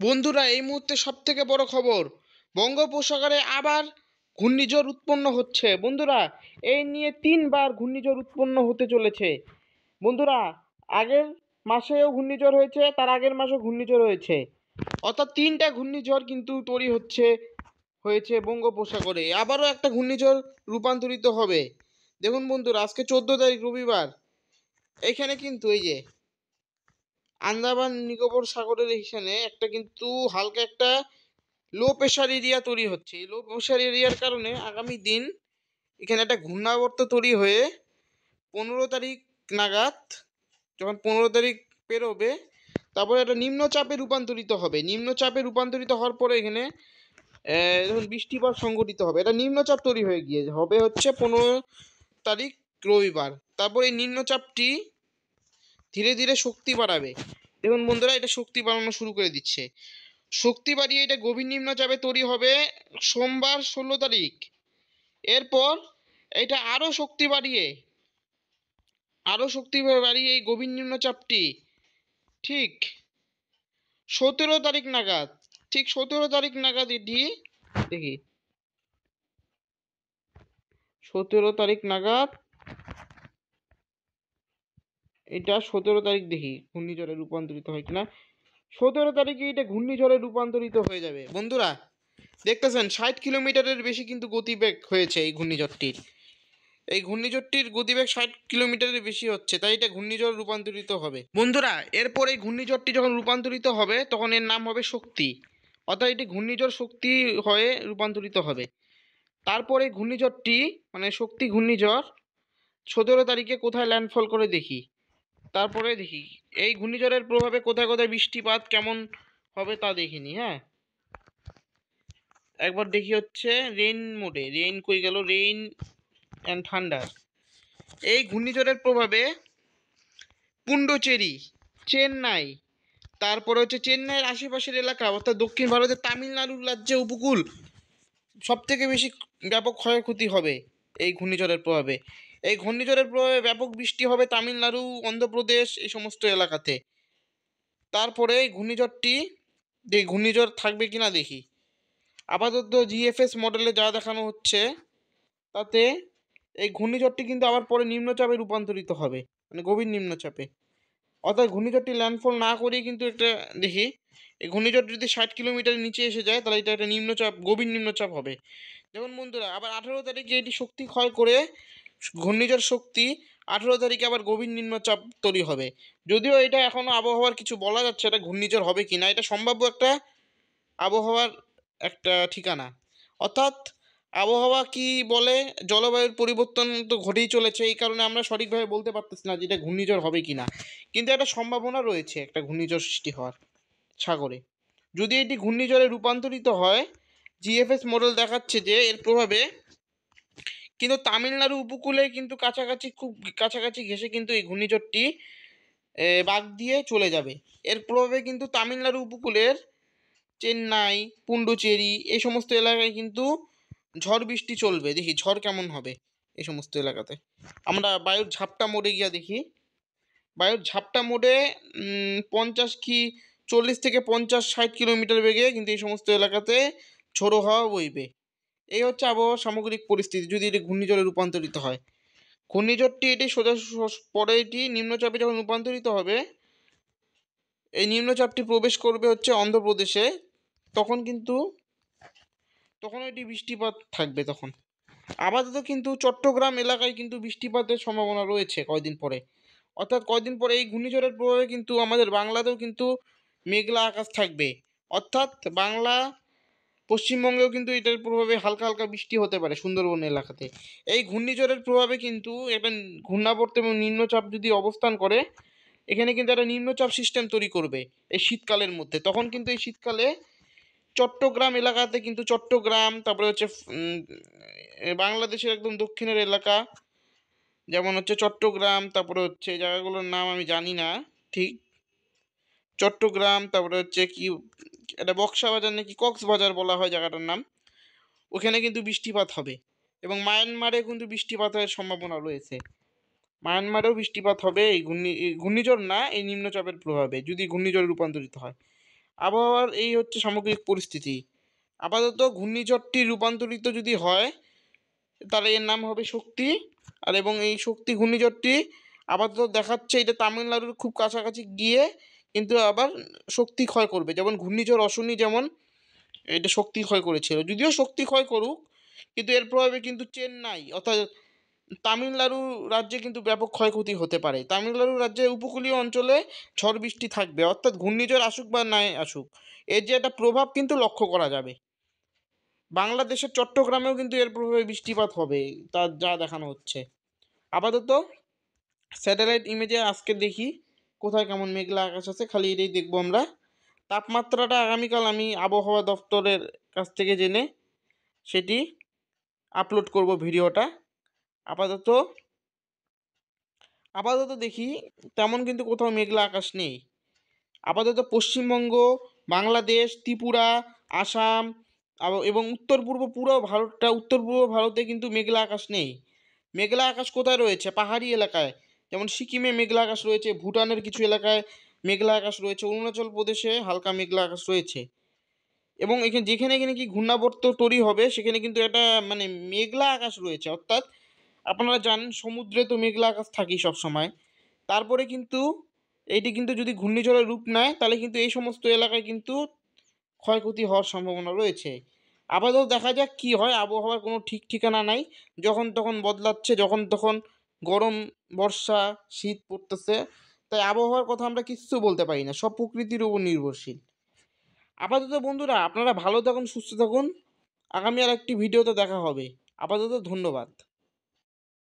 বন্ধুরা, এই মুহূর্তে সব থেকে বড় খবর, বঙ্গোপসাগরে আবার ঘূর্ণিঝড় উৎপন্ন হচ্ছে। বন্ধুরা, এই নিয়ে তিনবার ঘূর্ণিঝড় উৎপন্ন হতে চলেছে। বন্ধুরা, আগের মাসেও ঘূর্ণিঝড় হয়েছে, তার আগের মাসেও ঘূর্ণিঝড় হয়েছে, অর্থাৎ তিনটা ঘূর্ণিঝড় কিন্তু তৈরি হয়েছে বঙ্গোপসাগরে। আবারও একটা ঘূর্ণিঝড় রূপান্তরিত হবে। দেখুন বন্ধুরা, আজকে 14 তারিখ রবিবার। এখানে কিন্তু এই যে আন্দামান নিকোবর সাগরের এখানে একটা কিন্তু হালকা একটা লো প্রেশার এরিয়া তৈরি হচ্ছে। এই লো প্রেশার এরিয়ার কারণে আগামী দিন এখানে একটা ঘূর্ণাবর্ত তৈরি হয়ে 15 তারিখ নাগাদ, যখন 15 তারিখ পেরোবে, তারপরে একটা নিম্নচাপে রূপান্তরিত হবে। নিম্নচাপে রূপান্তরিত হওয়ার পরে এখানে যখন বৃষ্টিপাত সংঘটিত হবে, এটা নিম্নচাপ তৈরি হয়ে গিয়ে হবে হচ্ছে 15 তারিখ রবিবার। তারপর এই নিম্নচাপটি ধীরে ধীরে শক্তি বাড়াবে। দেখুন বন্ধুরা, এটা শক্তি বাড়ানো শুরু করে দিচ্ছে। শক্তি বাড়িয়ে এটা গভীর নিম্নচাপে তৈরি হবে সোমবার 16 তারিখ। এরপর এটা আরও শক্তি বাড়িয়ে এই গভীর নিম্নচাপটি ঠিক 17 তারিখ নাগাদ, এটি দেখি 17 তারিখ নাগাদ, এটা 17 তারিখ দেখি ঘূর্ণিঝড়ে রূপান্তরিত হয় কিনা। 17 তারিখে এটা ঘূর্ণিঝড়ে রূপান্তরিত হয়ে যাবে। বন্ধুরা, দেখতেছেন 60 কিলোমিটারের বেশি কিন্তু গতিবেগ হয়েছে এই ঘূর্ণিঝড়টির গতিবেগ 60 কিলোমিটারের বেশি হচ্ছে, তাই এটা ঘূর্ণিঝড় রূপান্তরিত হবে। বন্ধুরা, এরপর এই ঘূর্ণিঝড়টি যখন রূপান্তরিত হবে তখন এর নাম হবে শক্তি, অর্থাৎ এটি ঘূর্ণিঝড় শক্তি হয়ে রূপান্তরিত হবে। তারপরে ঘূর্ণিঝড়টি মানে শক্তি ঘূর্ণিঝড় 17 তারিখে কোথায় ল্যান্ডফল করে দেখি। তারপরে দেখি এই ঘূর্ণিঝড়ের প্রভাবে কোথায় কোথায় বৃষ্টিপাত কেমন হবে তা দেখিনি। হ্যাঁ, একবার দেখি হচ্ছে রেইন মোডে, রেইন কই গেল, রেইন অ্যান্ড থান্ডার। এই ঘূর্ণিঝড়ের প্রভাবে পুন্ডুচেরি, চেন্নাই, তারপরে হচ্ছে চেন্নাইয়ের আশেপাশের এলাকা, অর্থাৎ দক্ষিণ ভারতের তামিলনাড়ুর রাজ্যে উপকূল সব থেকে বেশি ব্যাপক ক্ষয়ক্ষতি হবে এই ঘূর্ণিঝড়ের প্রভাবে। এই ঘূর্ণিঝড়ের প্রভাবে ব্যাপক বৃষ্টি হবে তামিলনাড়ু, অন্ধ্রপ্রদেশ এই সমস্ত এলাকাতে। তারপরে এই ঘূর্ণিঝড় থাকবে কিনা দেখি। আপাতত জিএফএস মডেলে যা দেখানো হচ্ছে তাতে এই ঘূর্ণিঝড়টি কিন্তু আবার পরে নিম্নচাপে রূপান্তরিত হবে, মানে গভীর নিম্নচাপে। অর্থাৎ ঘূর্ণিঝড়টি ল্যান্ডফল না করেই কিন্তু একটা দেখি, এই ঘূর্ণিঝড় যদি 60 কিলোমিটার নিচে এসে যায় তাহলে এটা একটা নিম্নচাপ, গভীর নিম্নচাপ হবে। দেখুন বন্ধুরা, আবার 18 তারিখে এটি শক্তি ক্ষয় করে ঘূর্ণিঝড় শক্তি 18 তারিখে আবার গভীর নিম্নচাপ তৈরি হবে। যদিও এটা এখনও আবহাওয়ার কিছু বলা যাচ্ছে এটা ঘূর্ণিঝড় হবে কি না, এটা সম্ভাব্য একটা আবহাওয়ার একটা ঠিকানা। অর্থাৎ আবহাওয়া কি বলে, জলবায়ুর পরিবর্তন তো ঘটেই চলেছে, এই কারণে আমরা সঠিকভাবে বলতে পারতেছি না যে এটা ঘূর্ণিঝড় হবে কি না। কিন্তু একটা সম্ভাবনা রয়েছে একটা ঘূর্ণিঝড় সৃষ্টি হওয়ার সাগরে। যদি এটি ঘূর্ণিঝড়ে রূপান্তরিত হয়, জিএফএস মডেল দেখাচ্ছে যে এর প্রভাবে কিন্তু তামিলনাড়ু উপকূলে কিন্তু খুব কাছাকাছি ঘেঁষে কিন্তু এই ঘূর্ণিঝড়টি বাঁক দিয়ে চলে যাবে। এর প্রভাবে কিন্তু তামিলনাড়ু উপকূলের চেন্নাই, পুন্ডুচেরি এই সমস্ত এলাকায় কিন্তু ঝড় বৃষ্টি চলবে। দেখি ঝড় কেমন হবে এই সমস্ত এলাকাতে। আমরা বায়ুর ঝাপটা মোডে গিয়া দেখি। বায়ুর ঝাপটা মোডে 40 থেকে 50, 60 কিলোমিটার বেগে কিন্তু এই সমস্ত এলাকাতে ঝোড়ো হাওয়া বইবে। এই হচ্ছে আবহাওয়ার সামগ্রিক পরিস্থিতি যদি এটি ঘূর্ণিঝড়ে রূপান্তরিত হয়। ঘূর্ণিঝড়টি এটি পরে এটি নিম্নচাপে যখন রূপান্তরিত হবে, এই নিম্নচাপটি প্রবেশ করবে হচ্ছে অন্ধ্রপ্রদেশে, তখন কিন্তু এটি বৃষ্টিপাত থাকবে তখন। আপাতত কিন্তু চট্টগ্রাম এলাকায় কিন্তু বৃষ্টিপাতের সম্ভাবনা রয়েছে কয়দিন পরে। অর্থাৎ কয়দিন পরে এই ঘূর্ণিঝড়ের প্রভাবে কিন্তু আমাদের বাংলাতেও কিন্তু মেঘলা আকাশ থাকবে। অর্থাৎ পশ্চিমবঙ্গেও কিন্তু এটার প্রভাবে হালকা হালকা বৃষ্টি হতে পারে সুন্দরবন এলাকাতে। এই ঘূর্ণিঝড়ের প্রভাবে কিন্তু একটা ঘূর্ণাবর্ত এবং নিম্নচাপ যদি অবস্থান করে, এখানে কিন্তু একটা নিম্নচাপ সিস্টেম তৈরি করবে এই শীতকালের মধ্যে। তখন কিন্তু এই শীতকালে চট্টগ্রাম এলাকাতে কিন্তু চট্টগ্রাম, তারপরে হচ্ছে বাংলাদেশের একদম দক্ষিণের এলাকা, যেমন হচ্ছে চট্টগ্রাম, তারপরে হচ্ছে এই জায়গাগুলোর নাম আমি জানি না ঠিক। চট্টগ্রাম, তারপরে হচ্ছে কি এটা বক্সাবাজার নাকি কক্সবাজার বলা হয় জায়গাটার নাম, ওখানে কিন্তু বৃষ্টিপাত হবে। এবং মায়ানমারে কিন্তু বৃষ্টিপাতের সম্ভাবনা রয়েছে। মায়ানমারেও বৃষ্টিপাত হবে এই ঘূর্ণিঝড় না, এই নিম্নচাপের প্রভাবে যদি ঘূর্ণিঝড়ে রূপান্তরিত হয়। আবহাওয়ার এই হচ্ছে সামগ্রিক পরিস্থিতি। আপাতত ঘূর্ণিঝড়টি রূপান্তরিত যদি হয় তাহলে এর নাম হবে শক্তি। আর এবং এই শক্তি ঘূর্ণিঝড়টি আপাতত দেখাচ্ছে এটা তামিলনাড়ুর খুব কাছাকাছি গিয়ে কিন্তু আবার শক্তি ক্ষয় করবে, যেমন ঘূর্ণিঝড় অশনি যেমন এটা শক্তি ক্ষয় করেছিল। যদিও শক্তি ক্ষয় করুক, কিন্তু এর প্রভাবে কিন্তু চেন্নাই অর্থাৎ তামিলনাড়ু রাজ্যে কিন্তু ব্যাপক ক্ষয়ক্ষতি হতে পারে। তামিলনাড়ু রাজ্যের উপকূলীয় অঞ্চলে ঝড় বৃষ্টি থাকবে, অর্থাৎ ঘূর্ণিঝড় আসুক বা নাই আসুক এর যে একটা প্রভাব কিন্তু লক্ষ্য করা যাবে। বাংলাদেশের চট্টগ্রামেও কিন্তু এর প্রভাবে বৃষ্টিপাত হবে, তা যা দেখানো হচ্ছে। আপাতত স্যাটেলাইট ইমেজে আজকে দেখি কোথায় কেমন মেঘলা আকাশ আছে, খালি এটাই দেখবো আমরা। তাপমাত্রাটা আগামীকাল আমি আবহাওয়া দপ্তরের কাছ থেকে জেনে সেটি আপলোড করব ভিডিওটা। আপাতত আপাতত দেখি তেমন কিন্তু কোথাও মেঘলা আকাশ নেই। আপাতত পশ্চিমবঙ্গ, বাংলাদেশ, ত্রিপুরা, আসাম এবং উত্তর পূর্ব পুরো ভারতটা, উত্তর পূর্ব ভারতে কিন্তু মেঘলা আকাশ নেই। মেঘলা আকাশ কোথায় রয়েছে? পাহাড়ি এলাকায়, যেমন সিকিমে মেঘলা আকাশ রয়েছে, ভুটানের কিছু এলাকায় মেঘলা আকাশ রয়েছে, অরুণাচল প্রদেশে হালকা মেঘলা আকাশ রয়েছে। এবং এখানে যেখানে এখানে কি ঘূর্ণাবর্ত তৈরি হবে সেখানে কিন্তু একটা মানে মেঘলা আকাশ রয়েছে, অর্থাৎ আপনারা জানেন সমুদ্রে তো মেঘলা আকাশ থাকেই সবসময়। তারপরে কিন্তু এইটি কিন্তু যদি ঘূর্ণিঝড়ের রূপ নেয় তাহলে কিন্তু এই সমস্ত এলাকায় কিন্তু ক্ষয়ক্ষতি হওয়ার সম্ভাবনা রয়েছে। আপাতত দেখা যাক কি হয়, আবহাওয়ার কোনো ঠিক ঠিকানা নাই, যখন তখন বদলাচ্ছে, যখন তখন গরম, বর্ষা, শীত পড়তেছে। তাই আবহাওয়ার কথা আমরা কিচ্ছু বলতে পারি না, সব প্রকৃতির উপর নির্ভরশীল। আপাতত বন্ধুরা আপনারা ভালো থাকুন, সুস্থ থাকুন। আগামী আর একটি ভিডিওতে দেখা হবে। আপাতত ধন্যবাদ।